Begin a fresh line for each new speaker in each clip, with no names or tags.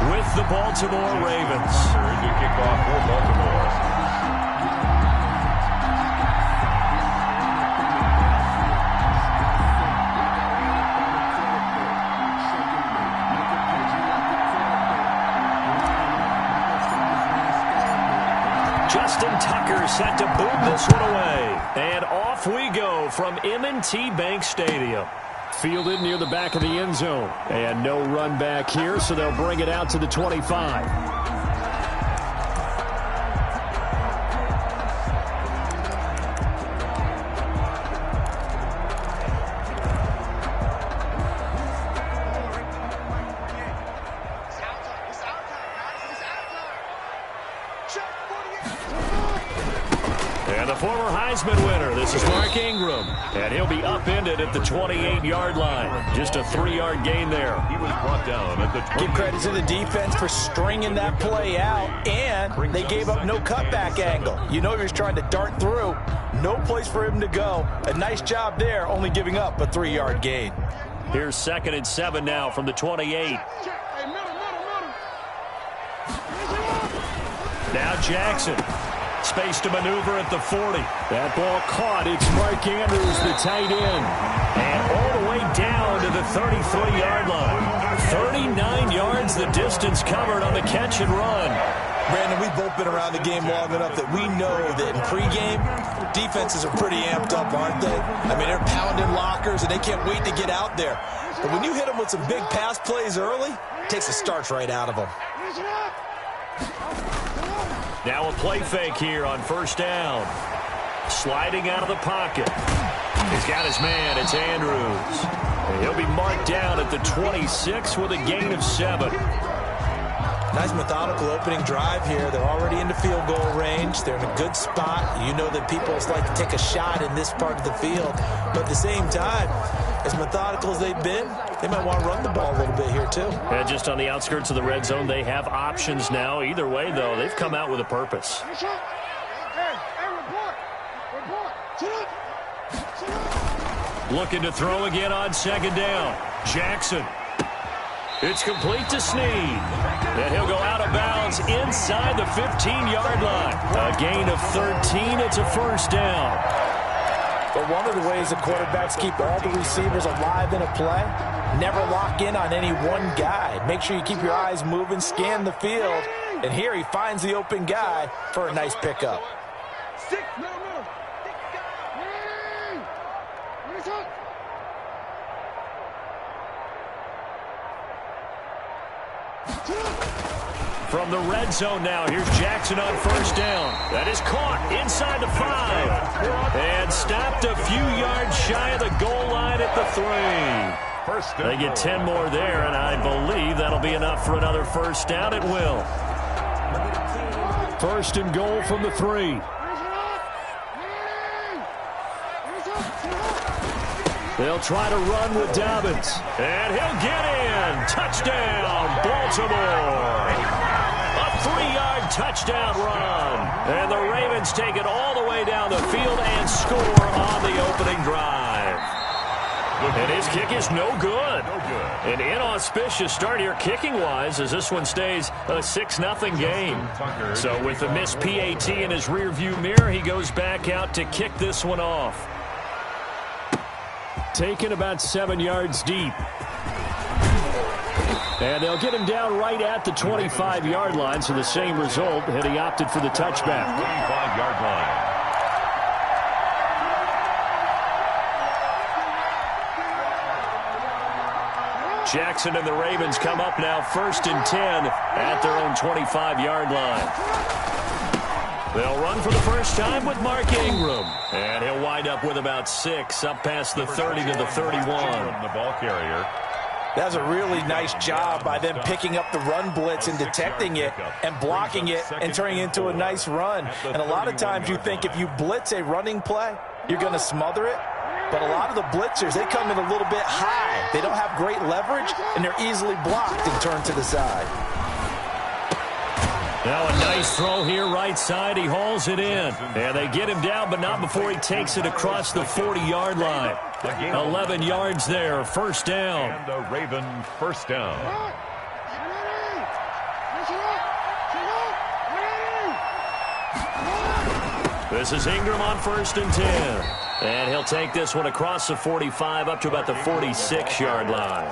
with the Baltimore Ravens.
To kick off for Baltimore.
Justin Tucker set to boom this one away. And off we go from M&T Bank Stadium. Fielded near the back of the end zone. And no run back here, so they'll bring it out to the 25. Winner. This is Mark Ingram, and he'll be upended at the 28-yard line. Just a 3-yard gain there.
He was brought down at the 28.
Give credit to the defense for stringing that play out, and they gave up no cutback angle. You know he was trying to dart through. No place for him to go. A nice job there, only giving up a 3-yard gain.
Here's 2nd and 7 now from the 28. Now Jackson. Space to maneuver at the 40. That ball caught. It's Mark Andrews, the tight end. And all the way down to the 33-yard line. 39 yards the distance covered on the catch and run.
Brandon, we've both been around the game long enough that we know that in pregame, defenses are pretty amped up, aren't they? I mean, they're pounding lockers, and they can't wait to get out there. But when you hit them with some big pass plays early, it takes the starch right out of them.
Now a play fake here on 1st down. Sliding out of the pocket. He's got his man. It's Andrews. And he'll be marked down at the 26 with a gain of 7.
Nice methodical opening drive here. They're already into field goal range. They're in a good spot. You know that people like to take a shot in this part of the field. But at the same time, as methodical as they've been, they might want to run the ball a little bit here too.
And just on the outskirts of the red zone, they have options now. Either way, though, they've come out with a purpose. Looking to throw again on 2nd down. Jackson. It's complete to Snead. And he'll go out of bounds inside the 15-yard line. A gain of 13. It's a 1st down.
But one of the ways the quarterbacks keep all the receivers alive in a play, never lock in on any one guy. Make sure you keep your eyes moving, scan the field, and here he finds the open guy for a nice pickup.
From the red zone now, here's Jackson on 1st down. That is caught inside the 5. And stopped a few yards shy of the goal line at the 3. They get 10 more there, and I believe that'll be enough for another 1st down. It will. 1st and goal from the 3. They'll try to run with Dobbins. And he'll get in. Touchdown, Baltimore. A 3-yard touchdown run. And the Ravens take it all the way down the field and score on the opening drive. And his kick is no good. An inauspicious start here kicking-wise as this one stays a 6-0 game. So with the missed PAT in his rearview mirror, he goes back out to kick this one off. Taken about 7 yards deep. And they'll get him down right at the 25-yard line, so the same result, and he opted for the touchback.
25-yard line.
Jackson and the Ravens come up now 1st and 10 at their own 25-yard line. They'll run for the first time with Mark Ingram. And he'll wind up with about 6 up past the 30 to the 31.
The ball carrier.
That's a really nice job by them picking up the run blitz and detecting it and blocking it and turning it into a nice run. And a lot of times you think if you blitz a running play, you're going to smother it. But a lot of the blitzers, they come in a little bit high. They don't have great leverage, and they're easily blocked and turned to the side.
Now a nice throw here right side. He hauls it in. And they get him down, but not before he takes it across the 40-yard line. 11 yards there, 1st down.
And the Ravens 1st down.
This is Ingram on 1st and 10. And he'll take this one across the 45 up to about the 46-yard line.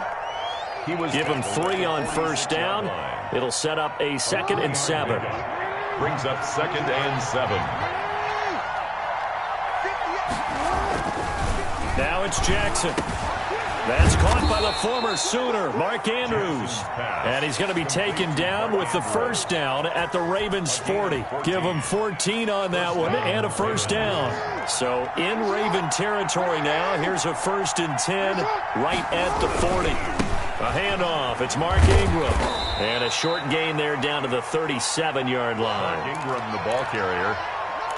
Give him 3 on 1st down. It'll set up a 2nd and 7.
Brings up 2nd and 7.
Now it's Jackson. That's caught by the former Sooner, Mark Andrews. And he's going to be taken down with the 1st down at the Ravens 40. Give him 14 on that one and a 1st down. So in Raven territory now. Here's a 1st and 10 right at the 40. A handoff. It's Mark Ingram. And a short gain there down to the 37-yard line.
Mark Ingram, the ball carrier.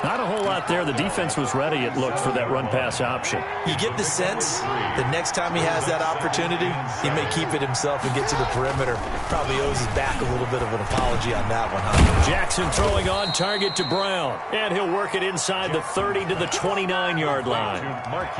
Not a whole lot there. The defense was ready, it looked, for that run-pass option.
You get the sense the next time he has that opportunity, he may keep it himself and get to the perimeter. Probably owes his back a little bit of an apology on that one, huh?
Jackson throwing on target to Brown. And he'll work it inside the 30 to the 29-yard line.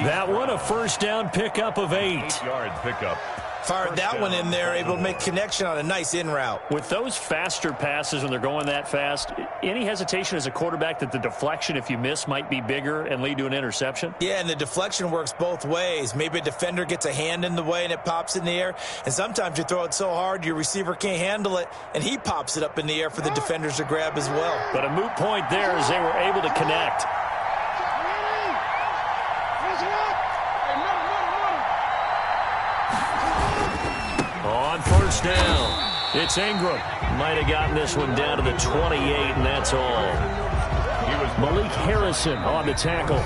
That one, a 1st down pickup of 8.
8-yard pickup.
Fired that one in there, able to make connection on a nice in route.
With those faster passes when they're going that fast, any hesitation as a quarterback that the deflection, if you miss, might be bigger and lead to an interception?
Yeah, and the deflection works both ways. Maybe a defender gets a hand in the way and it pops in the air. And sometimes you throw it so hard your receiver can't handle it, and he pops it up in the air for the defenders to grab as well.
But a moot point there as they were able to connect. On 1st down, it's Ingram. Might have gotten this one down to the 28, and that's all. Malik Harrison on the tackle.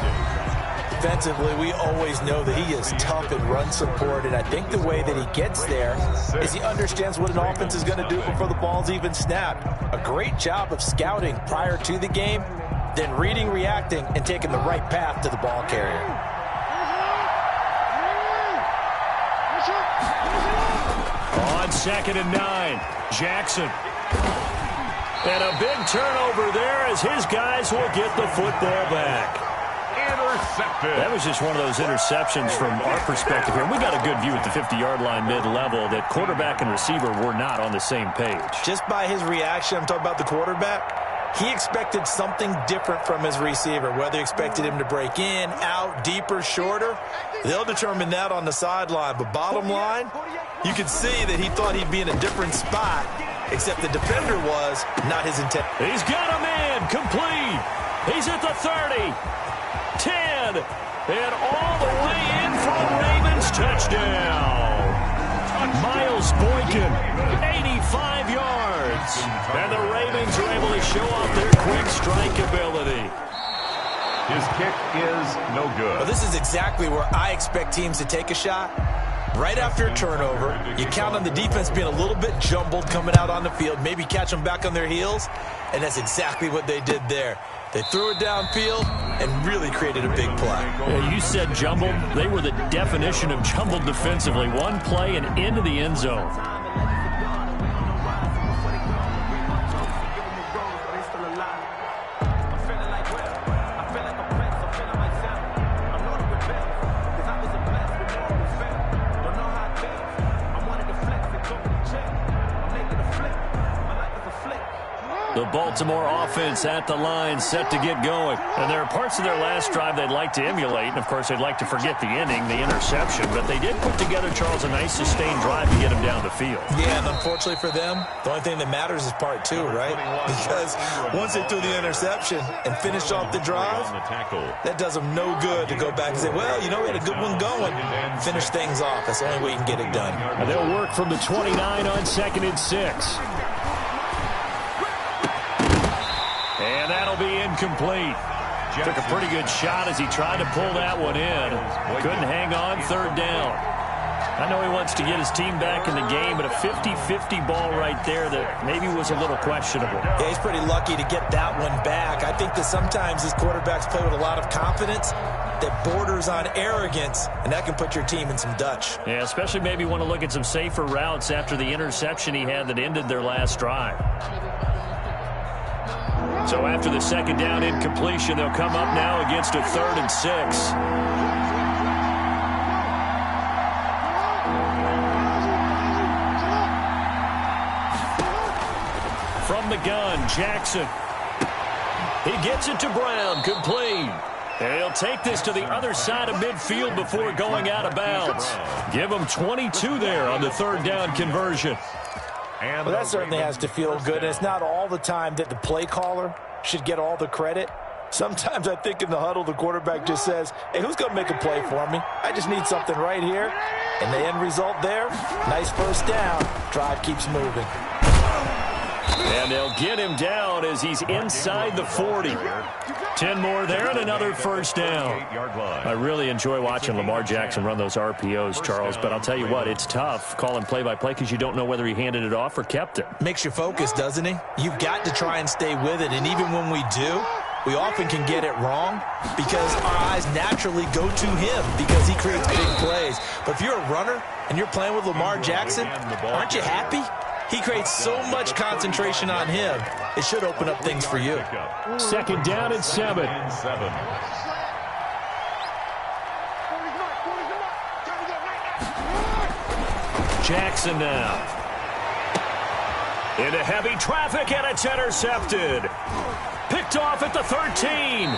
Defensively, we always know that he is tough in run support, and I think the way that he gets there is he understands what an offense is going to do before the ball's even snapped. A great job of scouting prior to the game, then reading, reacting, and taking the right path to the ball carrier.
On 2nd and 9, Jackson. And a big turnover there as his guys will get the football back.
Intercepted.
That was just one of those interceptions from our perspective here. We got a good view at the 50-yard line mid-level that quarterback and receiver were not on the same page.
Just by his reaction, I'm talking about the quarterback, he expected something different from his receiver. Whether he expected him to break in, out, deeper, shorter, they'll determine that on the sideline. But bottom line, you could see that he thought he'd be in a different spot, except the defender was not his intent.
He's got a man complete. He's at the 30, 10, and all the way in for a Ravens touchdown. Miles Boykin, 85 yards. And the Ravens are able to show off their quick strike ability.
His kick is no good.
Well, this is exactly where I expect teams to take a shot. Right after a turnover, you count on the defense being a little bit jumbled coming out on the field, maybe catch them back on their heels, and that's exactly what they did there. They threw it downfield and really created a big play.
Yeah, you said jumbled. They were the definition of jumbled defensively. One play and into the end zone. The Baltimore offense at the line, set to get going. And there are parts of their last drive they'd like to emulate. And, of course, they'd like to forget the inning, the interception. But they did put together, Charles, a nice sustained drive to get him down the field.
Yeah, and unfortunately for them, the only thing that matters is part 2, right? Because once they threw the interception and finished off the drive, that does them no good to go back and say, well, you know, we had a good one going. Finish things off. That's the only way you can get it done.
And they'll work from the 29 on 2nd and 6. And that'll be incomplete. Took a pretty good shot as he tried to pull that one in. Couldn't hang on, 3rd down. I know he wants to get his team back in the game, but a 50-50 ball right there that maybe was a little questionable.
Yeah, he's pretty lucky to get that one back. I think that sometimes these quarterbacks play with a lot of confidence that borders on arrogance, and that can put your team in some Dutch.
Yeah, especially maybe want to look at some safer routes after the interception he had that ended their last drive. So after the 2nd down incompletion, they'll come up now against a 3rd and 6. From the gun, Jackson. He gets it to Brown, complete. And he'll take this to the other side of midfield before going out of bounds. Give him 22 there on the third down conversion.
Well, that certainly has to feel good. And it's not all the time that the play caller should get all the credit. Sometimes I think in the huddle, the quarterback just says, hey, who's going to make a play for me? I just need something right here. And the end result there, nice first down. Drive keeps moving.
And they'll get him down as he's inside the 40. 10 more there and another first down. I really enjoy watching Lamar Jackson run those RPOs, Charles, but I'll tell you what, it's tough calling play-by-play because you don't know whether he handed it off or kept it.
Makes you focus, doesn't he? You've got to try and stay with it, and even when we do, we often can get it wrong because our eyes naturally go to him because he creates big plays. But if you're a runner and you're playing with Lamar Jackson, aren't you happy? He creates so much concentration on him, it should open up things for you.
Second down and 7. Jackson now. Into heavy traffic, and it's intercepted. Picked off at the 13.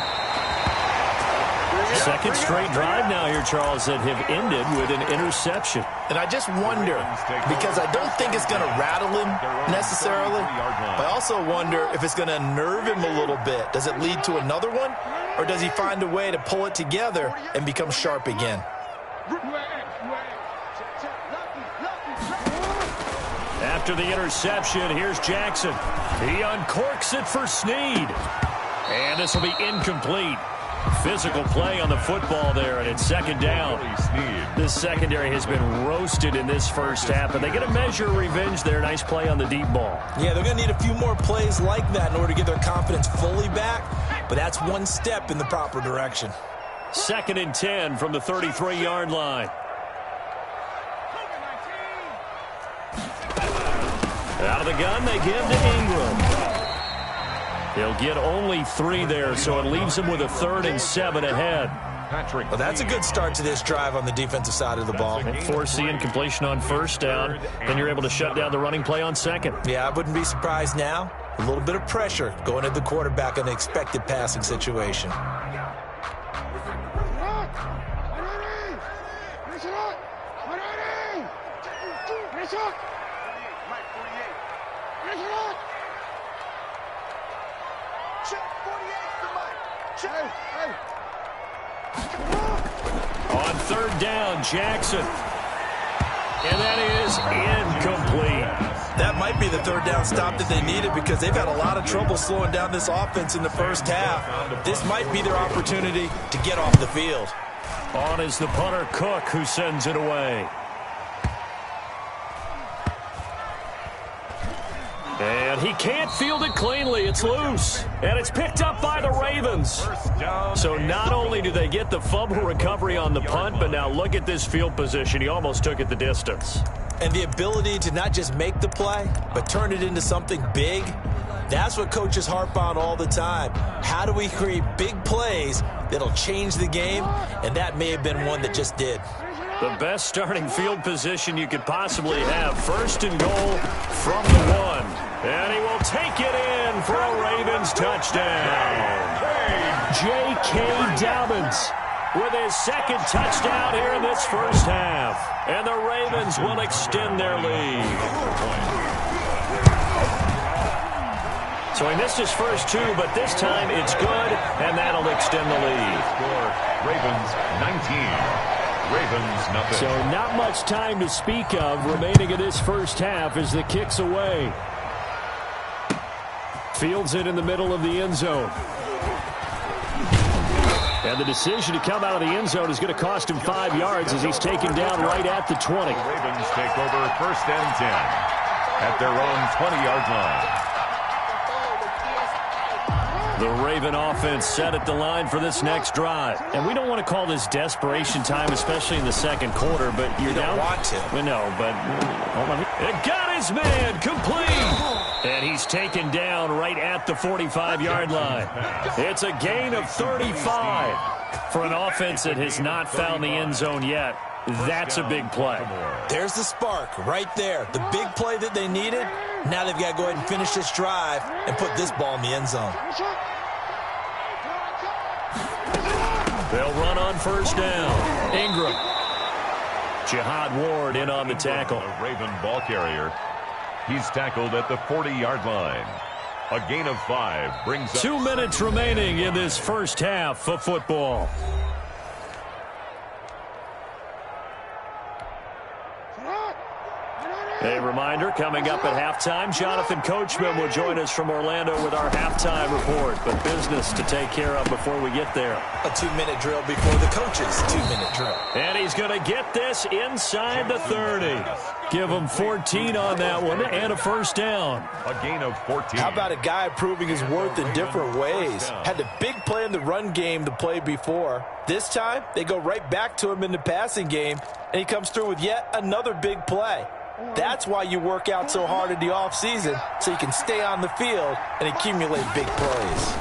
Second straight drive now here, Charles, that have ended with an interception.
And I just wonder, because I don't think it's going to rattle him necessarily, but I also wonder if it's going to nerve him a little bit. Does it lead to another one, or does he find a way to pull it together and become sharp again?
After the interception, here's Jackson. He uncorks it for Snead. And this will be incomplete. Physical play on the football there, and it's second down. This secondary has been roasted in this first half, but they get a measure of revenge there. Nice play on the deep ball.
Yeah, they're going to need a few more plays like that in order to get their confidence fully back, but that's one step in the proper direction.
Second and 10 from the 33-yard line. Out of the gun, they give to Ingram. He'll get only 3 there, so it leaves him with a 3rd and 7 ahead.
Well, that's a good start to this drive on the defensive side of the ball.
Force the incompletion on first down, then you're able to shut down the running play on second.
Yeah, I wouldn't be surprised now. A little bit of pressure going at the quarterback in an expected passing situation.
On third down, Jackson. And that is incomplete.
That might be the third down stop that they needed because they've had a lot of trouble slowing down this offense in the first half. This might be their opportunity to get off the field.
On is the punter, Cook, who sends it away. And he can't field it cleanly. It's loose. And it's picked up by the Ravens. So not only do they get the fumble recovery on the punt, but now look at this field position. He almost took it the distance.
And the ability to not just make the play, but turn it into something big, that's what coaches harp on all the time. How do we create big plays that'll change the game? And that may have been one that just did.
The best starting field position you could possibly have. First and goal from the 1. And he will take it in for a Ravens touchdown. J.K. Dobbins with his second touchdown here in this first half. And the Ravens will extend their lead. So he missed his first 2, but this time it's good, and that'll extend the lead.
Score, Ravens 19. Ravens nothing.
So not much time to speak of remaining in this first half as the kick's away. Fields it in the middle of the end zone. And the decision to come out of the end zone is going to cost him 5 yards as he's taken down right at the 20.
The Ravens take over first and 10 at their own 20-yard line.
The Raven offense set at the line for this next drive. And we don't want to call this desperation time, especially in the second quarter, but you
don't want to.
We know, but it got his man complete. And he's taken down right at the 45-yard line. It's a gain of 35 for an offense that has not found the end zone yet. That's a big play.
There's the spark right there. The big play that they needed. Now they've got to go ahead and finish this drive and put this ball in the end zone.
on first down. Ingram. Jihad Ward in on the tackle.
A Raven ball carrier. He's tackled at the 40-yard line. A gain of 5 brings up
2 minutes remaining in this first half of football. A reminder, coming up at halftime, Jonathan Coachman will join us from Orlando with our halftime report. But business to take care of before we get there.
A 2-minute drill before the coach's 2-minute drill.
And he's going to get this inside the 30. Give him 14 on that one and a first down.
A gain of 14.
How about a guy proving his worth in different ways? Had a big play in the run game the play before. This time, they go right back to him in the passing game, and he comes through with yet another big play. That's why you work out so hard in the offseason, so you can stay on the field and accumulate big plays.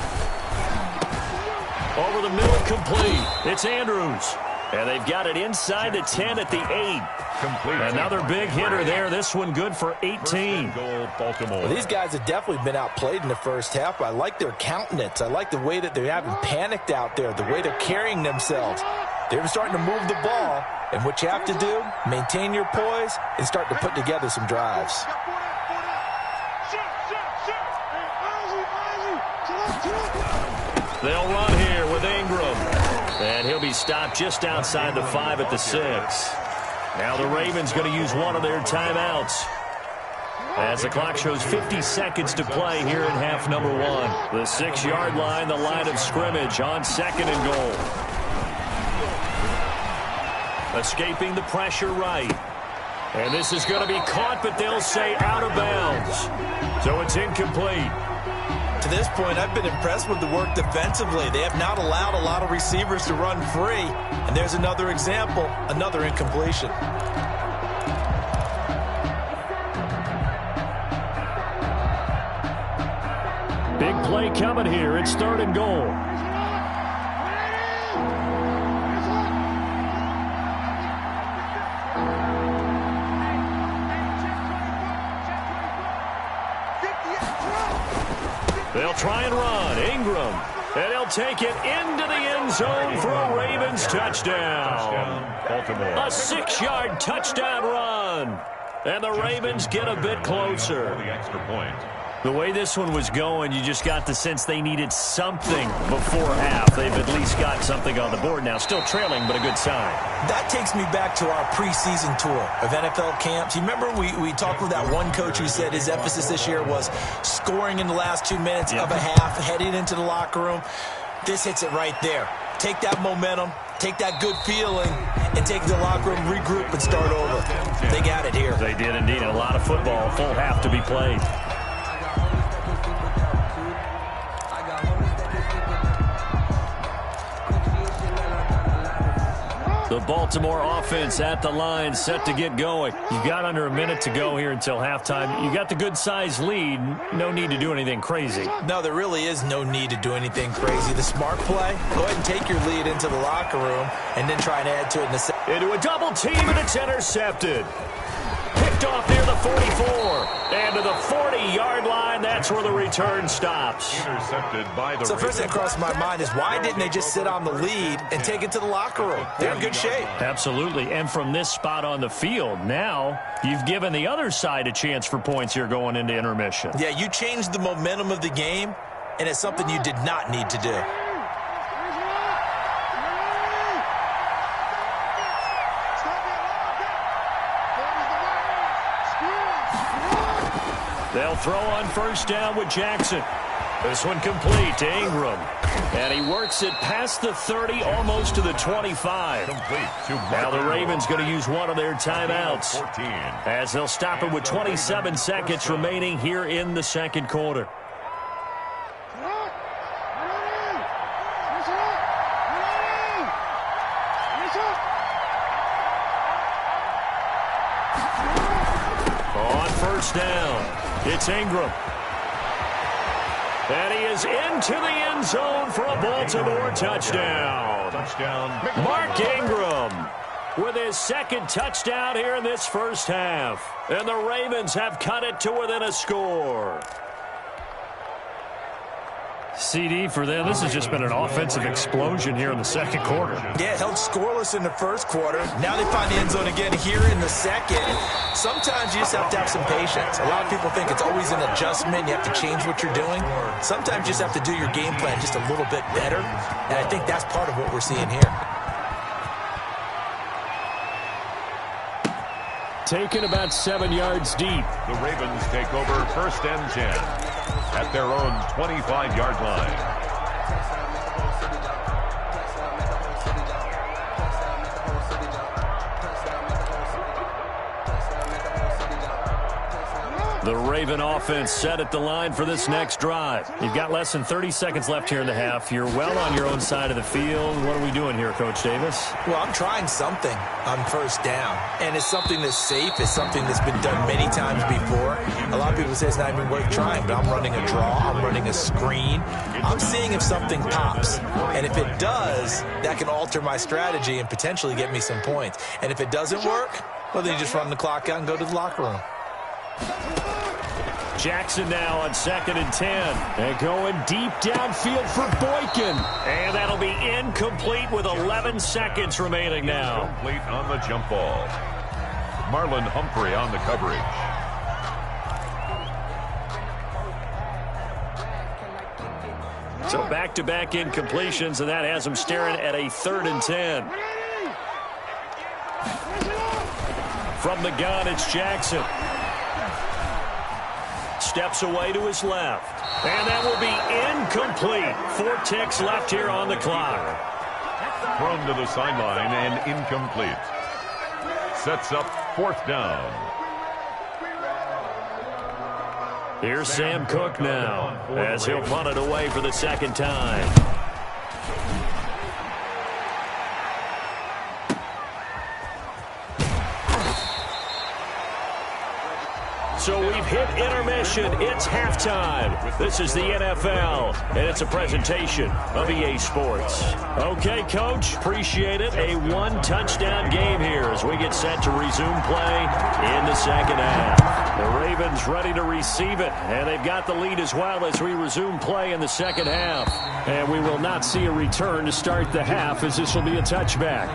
Over the middle, complete. It's Andrews. And they've got it inside the 10 at the 8.
Complete.
Another big hitter there. This one good for 18.
Goal, Baltimore.
Well, these guys have definitely been outplayed in the first half. I like their countenance. I like the way that they haven't panicked out there, the way they're carrying themselves. They're starting to move the ball. And what you have to do, maintain your poise and start to put together some drives.
They'll run here with Ingram. And he'll be stopped just outside the 5 at the 6. Now the Ravens going to use one of their timeouts. As the clock shows 50 seconds to play here in half number 1. The 6-yard line, the line of scrimmage on second and goal. Escaping the pressure right. And this is going to be caught, but they'll say out of bounds. So it's incomplete.
To this point, I've been impressed with the work defensively. They have not allowed a lot of receivers to run free. And there's another example, another incompletion.
Big play coming here. It's third and goal. They'll try and run. Ingram. And he'll take it into the end zone for a Ravens touchdown.
Baltimore.
A 6-yard touchdown run. And the Ravens get a bit closer.
The extra point.
The way this one was going, you just got the sense they needed something before half. They've at least got something on the board now. Still trailing, but a good sign.
That takes me back to our preseason tour of NFL camps. You remember we talked with that one coach who said his emphasis this year was scoring in the last 2 minutes of a half, heading into the locker room. This hits it right there. Take that momentum, take that good feeling, and take it to the locker room, regroup, and start over. They got it here.
They did indeed. A lot of football, full half to be played. The Baltimore offense at the line, set to get going. You've got under a minute to go here until halftime. You got the good-sized lead. No need to do anything crazy.
No, there really is no need to do anything crazy. The smart play, go ahead and take your lead into the locker room and then try and add to it in the second.
Into a double team, and it's intercepted. Picked off near the 44. And to the 40-yard line, that's where the return stops.
Intercepted by the
So first thing that crossed my mind is why didn't they just sit on the lead and take it to the locker room? They're in good shape.
Absolutely. And from this spot on the field, now you've given the other side a chance for points here going into intermission.
Yeah, you changed the momentum of the game, and it's something you did not need to do.
They'll throw on first down with Jackson. This one complete to Ingram. And he works it past the 30, almost to the 25.
Complete to
now the Ravens going to use one of their timeouts
14.
as they'll stop it with 27 seconds remaining here in the second quarter. On first down. It's Ingram. And he is into the end zone for a Baltimore touchdown. Mark Ingram with his second touchdown here in this first half. And the Ravens have cut it to within a score. CD for them. This has just been an offensive explosion here in the second quarter.
Yeah, held scoreless in the first quarter. Now they find the end zone again here in the second. Sometimes you just have to have some patience. A lot of people think it's always an adjustment. You have to change what you're doing. Sometimes you just have to do your game plan just a little bit better. And I think that's part of what we're seeing here.
Taken about 7 yards deep.
The Ravens take over 1st and 10 at their own 25-yard line.
The Raven offense set at the line for this next drive. You've got less than 30 seconds left here in the half. You're well on your own side of the field. What are we doing here, Coach Davis?
Well, I'm trying something on 1st down, and it's something that's safe. It's something that's been done many times before. A lot of people say it's not even worth trying, but I'm running a draw. I'm running a screen. I'm seeing if something pops, and if it does, that can alter my strategy and potentially get me some points. And if it doesn't work, well, then you just run the clock out and go to the locker room.
Jackson now on 2nd and 10. And going deep downfield for Boykin. And that'll be incomplete with 11 seconds remaining now.
Incomplete on the jump ball. Marlon Humphrey on the coverage.
So back-to-back incompletions, and that has him staring at a 3rd and 10. From the gun, it's Jackson. Steps away to his left. And that will be incomplete. 4 ticks left here on the clock.
Thrown to the sideline and incomplete. Sets up 4th down.
Here's Sam Cook now as he'll punt it away for the 2nd time. So we've hit intermission. It's halftime. This is the NFL, and it's a presentation of EA Sports. Okay, Coach, appreciate it. A 1-touchdown game here as we get set to resume play in the 2nd half. The Ravens ready to receive it, and they've got the lead as well as we resume play in the 2nd half. And we will not see a return to start the half as this will be a touchback.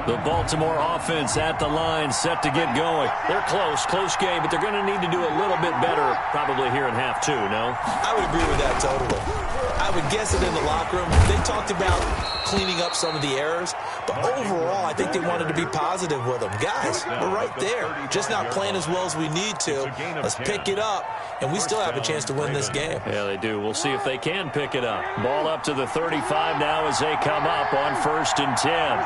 The Baltimore offense at the line, set to get going. They're close game, but they're going to need to do a little bit better probably here in half 2, no?
I would agree with that totally. I would guess it in the locker room. They talked about cleaning up some of the errors, but overall, I think they wanted to be positive with them. Guys, we're right there. Just not playing as well as we need to. Let's pick it up, and we still have a chance to win this game.
Yeah, they do. We'll see if they can pick it up. Ball up to the 35 now as they come up on 1st and 10.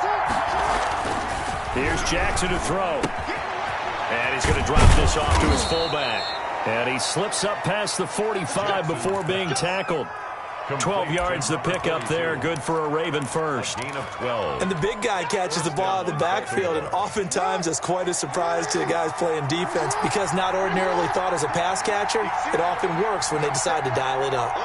Here's Jackson to throw. And he's going to drop this off to his fullback. And he slips up past the 45 before being tackled. 12 yards the pickup there. Good for a Raven first.
Gain of 12.
And the big guy catches the ball out of the backfield, and oftentimes it's quite a surprise to the guys playing defense because not ordinarily thought as a pass catcher, it often works when they decide to dial it up.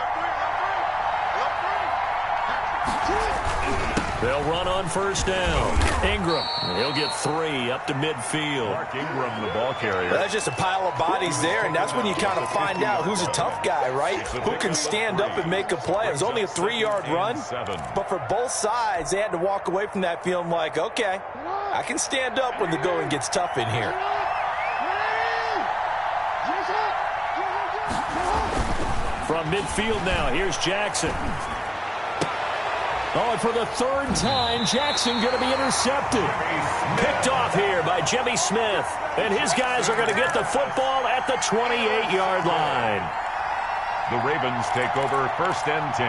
They'll run on 1st down. Ingram, he'll get 3 up to midfield.
Mark Ingram, the ball carrier.
That's just a pile of bodies there, and that's when you kind of find out who's a tough guy, right? Who can stand up and make a play. It was only a 3-yard run, but for both sides, they had to walk away from that feeling like, okay, I can stand up when the going gets tough in here.
From midfield now, here's Jackson. Oh, and for the 3rd time, Jackson going to be intercepted. Picked off here by Jimmy Smith. And his guys are going to get the football at the 28-yard line.
The Ravens take over 1st and 10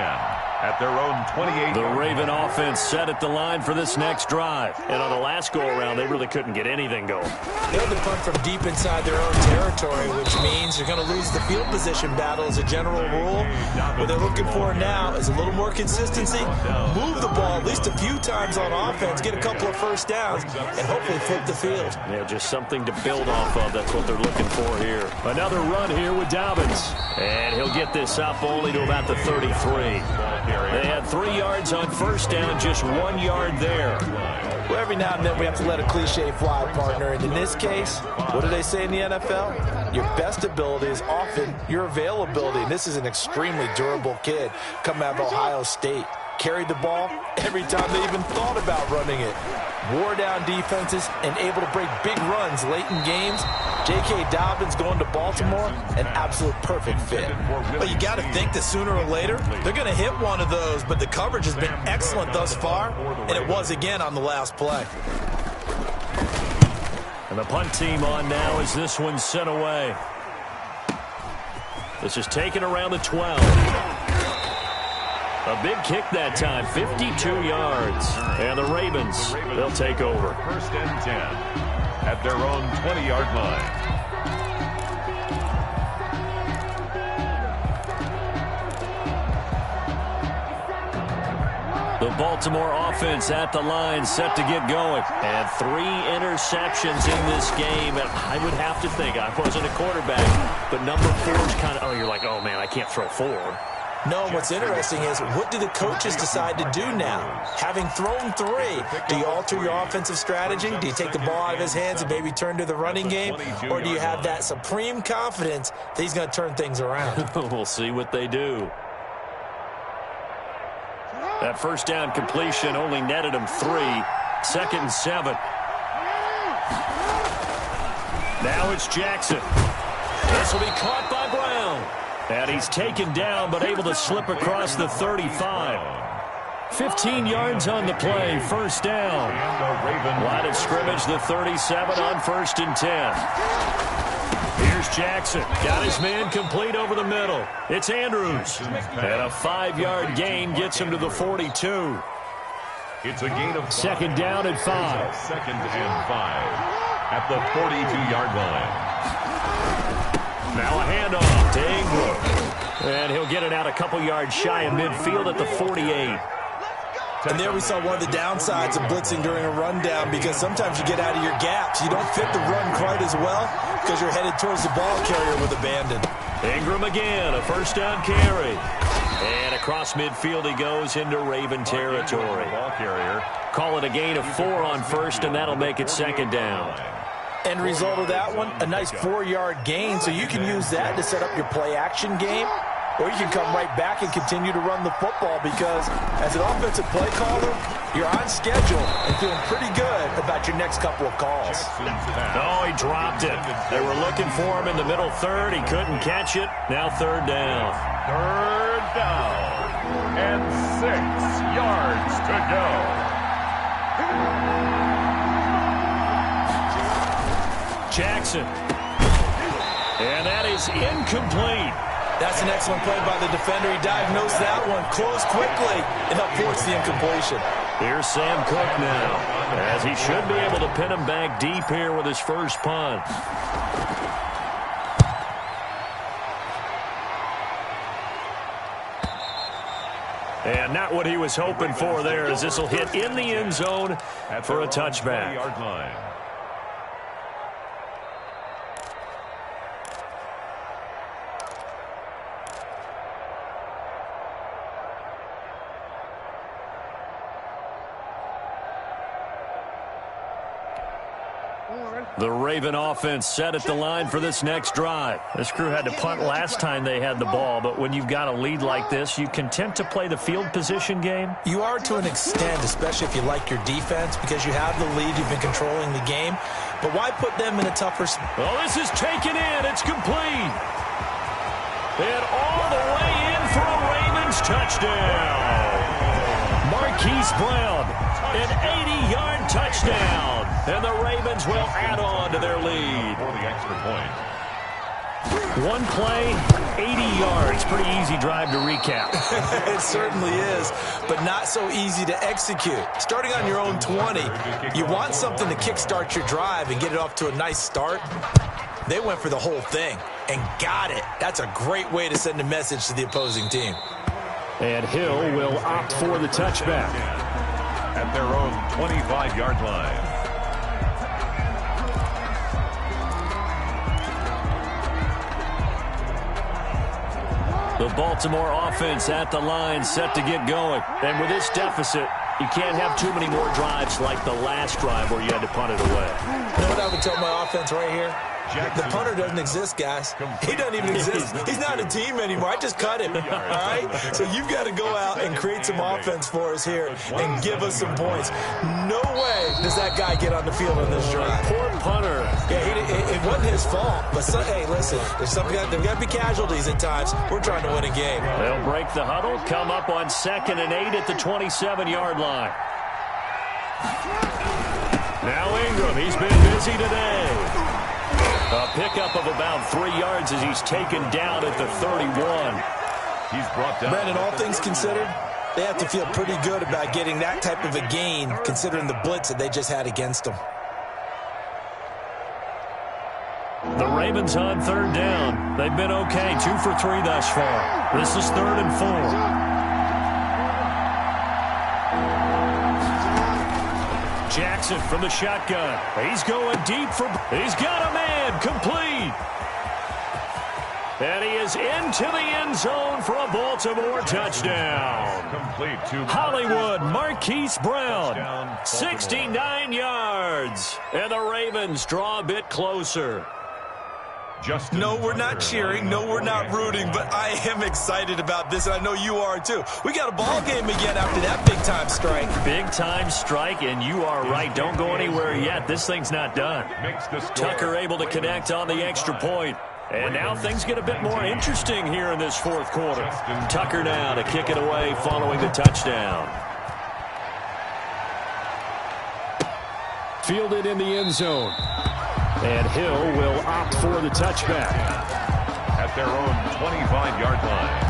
at their own 28.
The Raven offense set at the line for this next drive. And on the last go-around, they really couldn't get anything going.
They had to punt from deep inside their own territory, which means they're going to lose the field position battle as a general rule. What they're looking for now is a little more consistency, move the ball at least a few times on offense, get a couple of 1st downs, and hopefully flip the field.
Yeah, just something to build off of. That's what they're looking for here. Another run here with Dobbins. And he'll get this up only to about the 33. They had 3 yards on 1st down, just 1 yard there.
Well, every now and then we have to let a cliche fly, partner. And in this case, what do they say in the NFL? Your best ability is often your availability. And this is an extremely durable kid coming out of Ohio State. Carried the ball every time they even thought about running it. Wore down defenses and able to break big runs late in games. J.K. Dobbins going to Baltimore, an absolute perfect fit. But you got to think that sooner or later, they're going to hit one of those. But the coverage has been excellent thus far, and it was again on the last play.
And the punt team on now as this one's sent away. This is taken around the 12. A big kick that time, 52 yards. And the Ravens, they'll take over.
First and 10 at their own 20-yard line.
The Baltimore offense at the line, set to get going. And 3 interceptions in this game. And I would have to think, I wasn't a quarterback, but number 4 is kind of, you're like, oh, man, I can't throw 4.
No, what's interesting is, what do the coaches decide to do now? Having thrown 3, do you alter your offensive strategy? Do you take the ball out of his hands and maybe turn to the running game? Or do you have that supreme confidence that he's going to turn things around?
We'll see what they do. That first down completion only netted him 3. 2nd and 7. Now it's Jackson. This will be caught by Brown. And he's taken down, but able to slip across the 35. 15 yards on the play, first down. Line of scrimmage, the 37 on 1st and 10. Here's Jackson. Got his man complete over the middle. It's Andrews. And a 5-yard gain gets him to the 42.
It's a gain of 5.
2nd down and 5.
2nd and 5 at the 42-yard line.
Now a handoff to Ingram. And he'll get it out a couple yards shy of midfield at the 48.
And there we saw one of the downsides of blitzing during a rundown, because sometimes you get out of your gaps. You don't fit the run quite as well because you're headed towards the ball carrier with abandon.
Ingram again, a first down carry. And across midfield he goes into Raven territory.
Ball carrier.
Call it a gain of 4 on 1st, and that'll make it 2nd down.
End result of that one, a nice 4-yard gain, so you can use that to set up your play-action game, or you can come right back and continue to run the football, because as an offensive play caller, you're on schedule and feeling pretty good about your next couple of calls.
Oh, he dropped it. They were looking for him in the middle third. He couldn't catch it. Now 3rd down.
3rd down and 6 yards to go.
Jackson. And that is incomplete.
That's an excellent play by the defender. He diagnosed that one, closed quickly, and helped force the incompletion.
Here's Sam Cook now, as he should be able to pin him back deep here with his first punt. And not what he was hoping for there, as this will hit in the end zone for a touchback. The Raven offense set at the line for this next drive. This crew had to punt last time they had the ball, but when you've got a lead like this, you content to play the field position game?
You are to an extent, especially if you like your defense, because you have the lead, you've been controlling the game. But why put them in a tougher spot?
Well, this is taken in. It's complete. And all the way in for a Ravens touchdown. Marquise Brown, an 80-yard touchdown. And the Ravens will add on to their lead.
For the extra point.
One play, 80 yards. Pretty easy drive to recap.
It certainly is, but not so easy to execute. Starting on your own 20, you want something to kickstart your drive and get it off to a nice start. They went for the whole thing and got it. That's a great way to send a message to the opposing team.
And Hill will opt for the touchback.
At their own 25-yard line. The Baltimore offense at the line, set to get going. And with this deficit,
You can't have too many more drives like the last drive where you had to punt it away.
You know what I would tell my offense right here? The punter doesn't exist, guys. He doesn't even exist. He's not a team anymore. I just cut him, all right? So you've got to go out and create some offense for us here and give us some points. No way does that guy get on the field on this drive.
Poor punter.
Yeah, it wasn't his fault. But, hey, listen, there's got to be casualties at times. We're trying to win a game.
They'll break the huddle, come up on 2nd and 8 at the 27-yard line. Now Ingram, he's been busy today. A pickup of about 3 yards as he's taken down at the 31.
He's brought down.
Brandon, all things considered, they have to feel pretty good about getting that type of a gain considering the blitz that they just had against them.
The Ravens on 3rd down. They've been okay, 2 for 3 thus far. This is 3rd and 4. Jackson from the shotgun. He's going deep for... He's got a man complete. And he is into the end zone for a Baltimore touchdown.
Complete to
Hollywood Marquise Brown. 69 yards. And the Ravens draw a bit closer.
No, we're not cheering. No, we're not rooting. But I am excited about this, and I know you are too. We got a ball game again after that big-time strike.
Big-time strike, and you are right. Don't go anywhere yet. This thing's not done. Tucker able to connect on the extra point. And now things get a bit more interesting here in this 4th quarter. Tucker now to kick it away following the touchdown. Fielded in the end zone. And Hill will opt for the touchback.
At their own 25-yard line.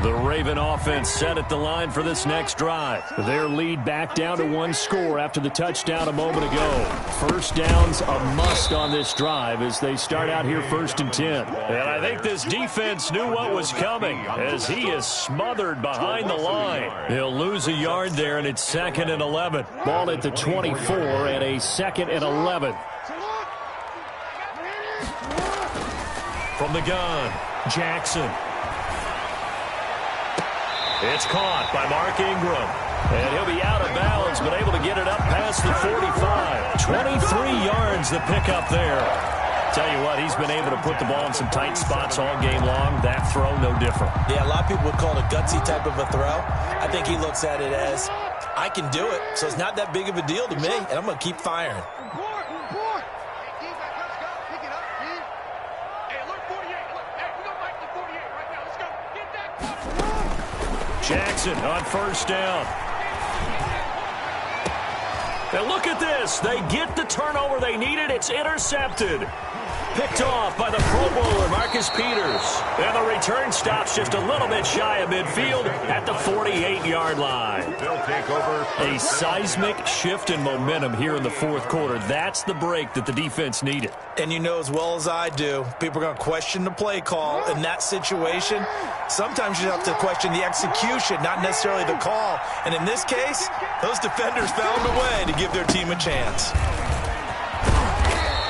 The Raven offense set at the line for this next drive. Their lead back down to 1 score after the touchdown a moment ago. First down's a must on this drive as they start out here 1st and 10. And I think this defense knew what was coming as he is smothered behind the line. He'll lose a yard there, and it's 2nd and 11. Ball at the 24 and a 2nd and 11. From the gun, Jackson. It's caught by Mark Ingram. And he'll be out of bounds, but able to get it up past the 45. 23 yards the pickup there. Tell you what, he's been able to put the ball in some tight spots all game long. That throw, no different.
Yeah, a lot of people would call it a gutsy type of a throw. I think he looks at it as, I can do it, so it's not that big of a deal to me, and I'm going to keep firing.
Jackson on 1st down. Now look at this. They get the turnover they needed. It's intercepted. Picked off by the Pro Bowler, Marcus Peters. And the return stops just a little bit shy of midfield at the 48-yard line.
They'll take over.
A seismic shift in momentum here in the 4th quarter. That's the break that the defense needed.
And you know as well as I do, people are going to question the play call in that situation. Sometimes you have to question the execution, not necessarily the call. And in this case, those defenders found a way to give their team a chance.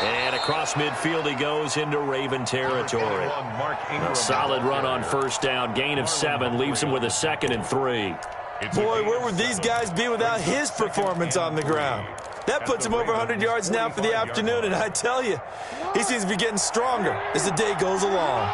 And across midfield he goes into Raven territory. A solid run on 1st down. Gain of 7 leaves him with a 2nd and 3.
Boy, where would these guys be without his performance on the ground? That puts him over 100 yards now for the afternoon, and I tell you, he seems to be getting stronger as the day goes along.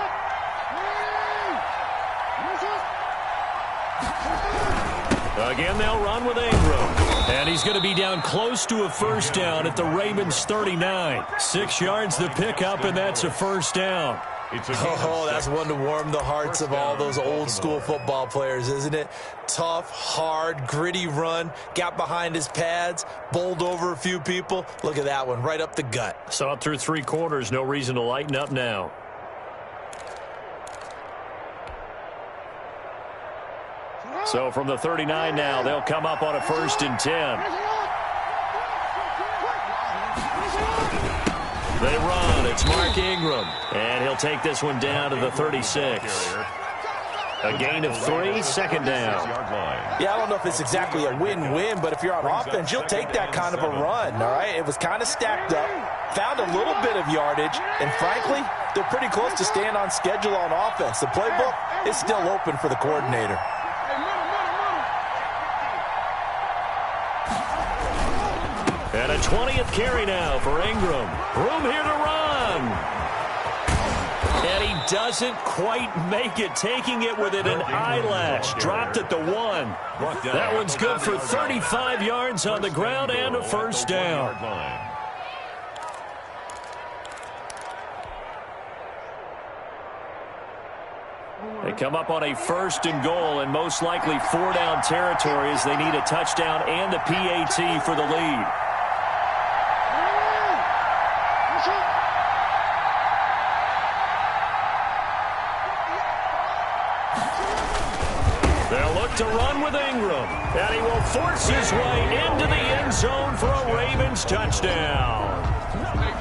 Again, they'll run with Ingram. And he's going to be down close to a 1st down at the Ravens 39. 6 yards the pickup, and that's a 1st down.
Oh, that's one to warm the hearts of all those old-school football players, isn't it? Tough, hard, gritty run, got behind his pads, bowled over a few people. Look at that one, right up the gut.
Saw it through 3 quarters, no reason to lighten up now. So from the 39 now, they'll come up on a 1st and 10. They run. It's Mark Ingram. And he'll take this one down to the 36. A gain of 3, 2nd down.
Yeah, I don't know if it's exactly a win-win, but if you're on offense, you'll take that kind of a run, all right? It was kind of stacked up, found a little bit of yardage, and frankly, they're pretty close to staying on schedule on offense. The playbook, is still open for the coordinator.
And a 20th carry now for Ingram. Room here to run. And he doesn't quite make it, taking it within an eyelash. Dropped at the 1. That one's good for 35 yards on the ground and a first down. They come up on a 1st and goal, and most likely 4-down territory as they need a touchdown and a PAT for the lead. They'll look to run with Ingram, and he will force his way into the end zone for a Ravens touchdown.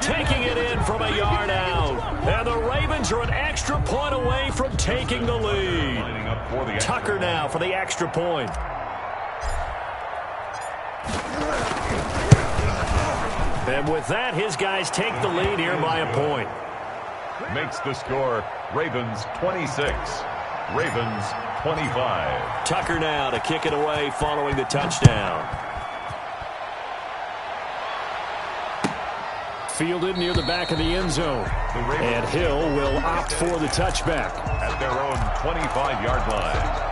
Taking it in from a yard out, and the Ravens are an extra point away from taking the lead. Tucker now for the extra point. And with that, his guys take the lead here by a point.
Makes the score Ravens 26, Ravens 25.
Tucker now to kick it away following the touchdown. Fielded near the back of the end zone. And Hill will opt for the touchback.
At their own 25-yard line.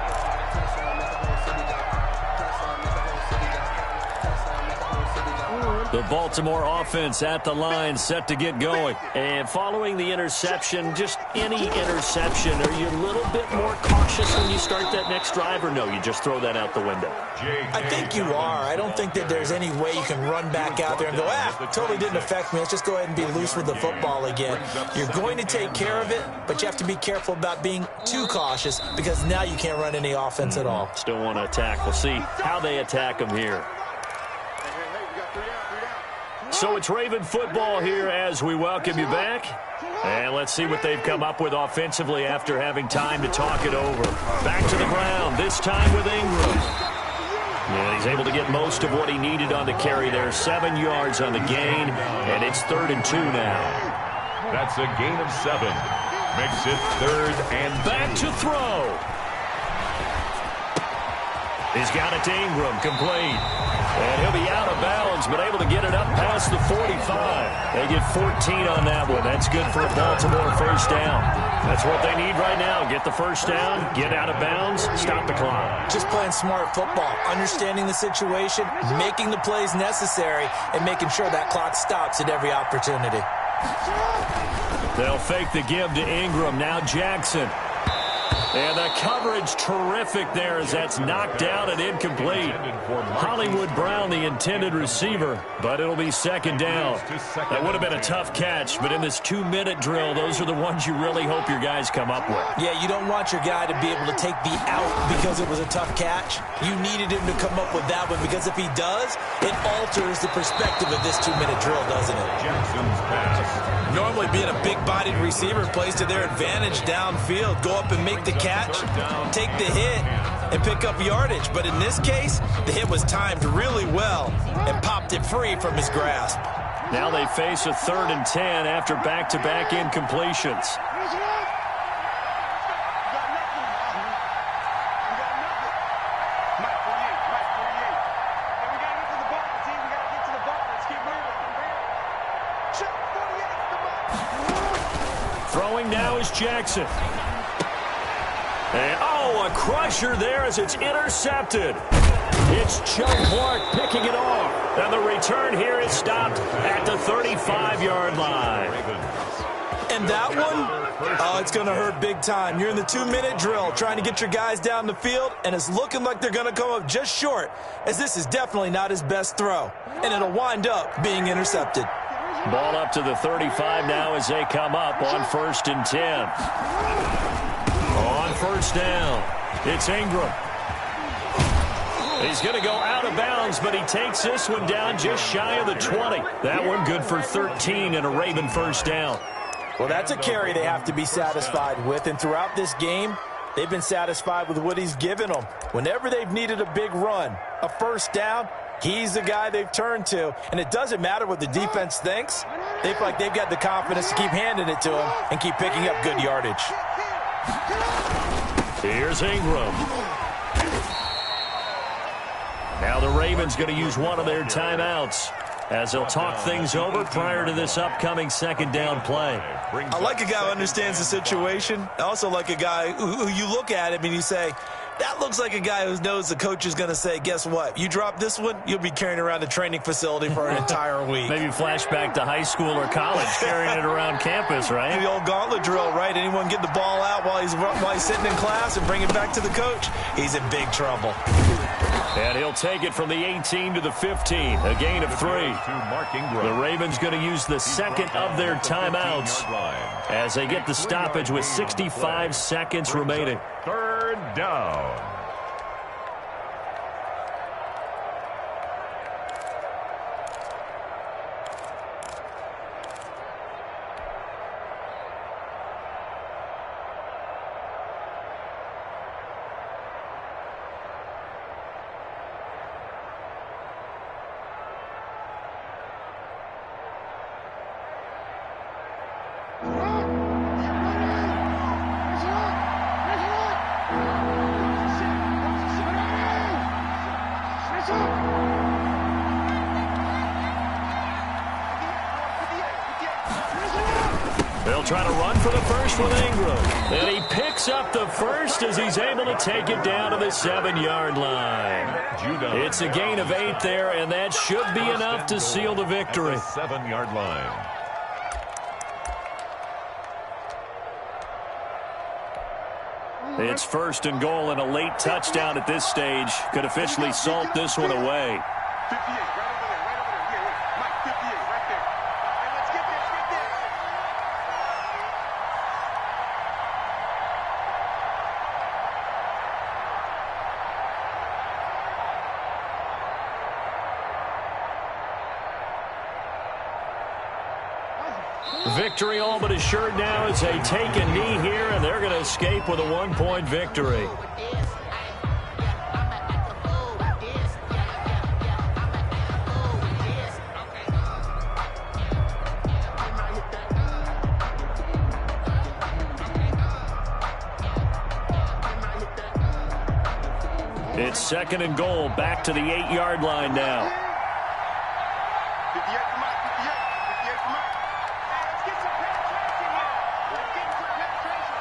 The Baltimore offense at the line, set to get going. And following the interception, just any interception, are you a little bit more cautious when you start that next drive, or no, you just throw that out the window?
I think you are. I don't think that there's any way you can run back out there and go, totally didn't affect me. Let's just go ahead and be loose with the football again. You're going to take care of it, but you have to be careful about being too cautious because now you can't run any offense at all.
Still want to attack. We'll see how they attack them here. So it's Raven football here as we welcome you back. And let's see what they've come up with offensively after having time to talk it over. Back to the ground, this time with Ingram. And he's able to get most of what he needed on the carry there. 7 yards on the gain, and it's 3rd and 2 now.
That's a gain of 7. Makes it 3rd and 2.
Back to throw. He's got it to Ingram, complete. And he'll be out of bounds, but able to get it up past the 45. They get 14 on that one. That's good for a Baltimore first down. That's what they need right now. Get the first down, get out of bounds, stop the clock.
Just playing smart football, understanding the situation, making the plays necessary, and making sure that clock stops at every opportunity.
They'll fake the give to Ingram. Now Jackson. And the coverage terrific there as that's knocked down and incomplete. Hollywood Brown, the intended receiver, but it'll be 2nd down. That would have been a tough catch, but in this 2-minute drill, those are the ones you really hope your guys come up with.
Yeah, you don't want your guy to be able to take the out because it was a tough catch. You needed him to come up with that one because if he does, it alters the perspective of this 2-minute drill, doesn't it?
Jackson's pass.
Normally being a big-bodied receiver plays to their advantage downfield. Go up and make the catch, take the hit, and pick up yardage. But in this case, the hit was timed really well and popped it free from his grasp.
Now they face a 3rd and 10 after back-to-back incompletions. Throwing now is Jackson. And, a crusher there as it's intercepted. It's Joe Clark picking it off. And the return here is stopped at the 35-yard line.
And that one, it's going to hurt big time. You're in the 2-minute drill trying to get your guys down the field, and it's looking like they're going to come up just short, as this is definitely not his best throw. And it'll wind up being intercepted.
Ball up to the 35 now as they come up on 1st and 10. On 1st down, it's Ingram. He's going to go out of bounds, but he takes this one down just shy of the 20. That one good for 13 and a Raven first down.
Well, that's a carry they have to be satisfied with, and throughout this game, they've been satisfied with what he's given them. Whenever they've needed a big run, a first down, he's the guy they've turned to, and it doesn't matter what the defense thinks. They feel like they've got the confidence to keep handing it to him and keep picking up good yardage.
Here's Ingram. Now the Ravens going to use one of their timeouts as they'll talk things over prior to this upcoming second down play.
I like a guy who understands the situation. I also like a guy who you look at him and you say, that looks like a guy who knows the coach is going to say, guess what? You drop this one, you'll be carrying around the training facility for an entire week.
Maybe flashback to high school or college, carrying it around campus, right?
The old gauntlet drill, right? Anyone get the ball out while he's sitting in class and bring it back to the coach? He's in big trouble.
And he'll take it from the 18 to the 15, a gain of 3. The Ravens going to use the second of their timeouts as they get the stoppage with 65 seconds remaining.
Third down.
They'll try to run for the first with Ingram. And he picks up the first as he's able to take it down to the 7-yard line. It's a gain of 8 there, and that should be enough to seal the victory.
7-yard line.
It's first and goal, and a late touchdown at this stage could officially salt this one away.
58, right over there, right over there. Yeah, Mike, 58, right there. Hey, let's get this, get this.
Victory all but assured now as they take a knee here, and they're going to escape with a 1-point victory. It's second and goal, back to the 8-yard line now.
58 for Mike, 58 for Mike. Hey, let's get some penetration here. Let's get some penetration.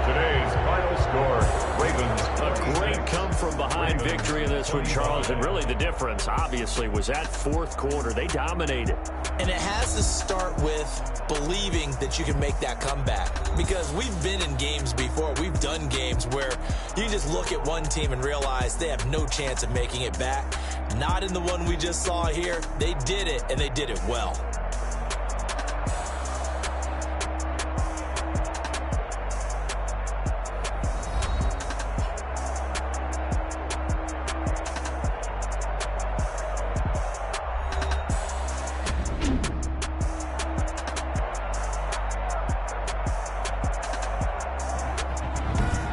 Today's final score, Ravens.
A great come-from-behind victory in this one, Charles, and really the difference, obviously, was that fourth quarter. They dominated.
And it has to start with believing that you can make that comeback. Because we've been in games before. We've done games where you just look at one team and realize they have no chance of making it back. Not in the one we just saw here. They did it, and they did it well.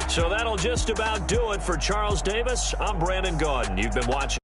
So that'll just about do it for Charles Davis. I'm Brandon Gaudin. You've been watching.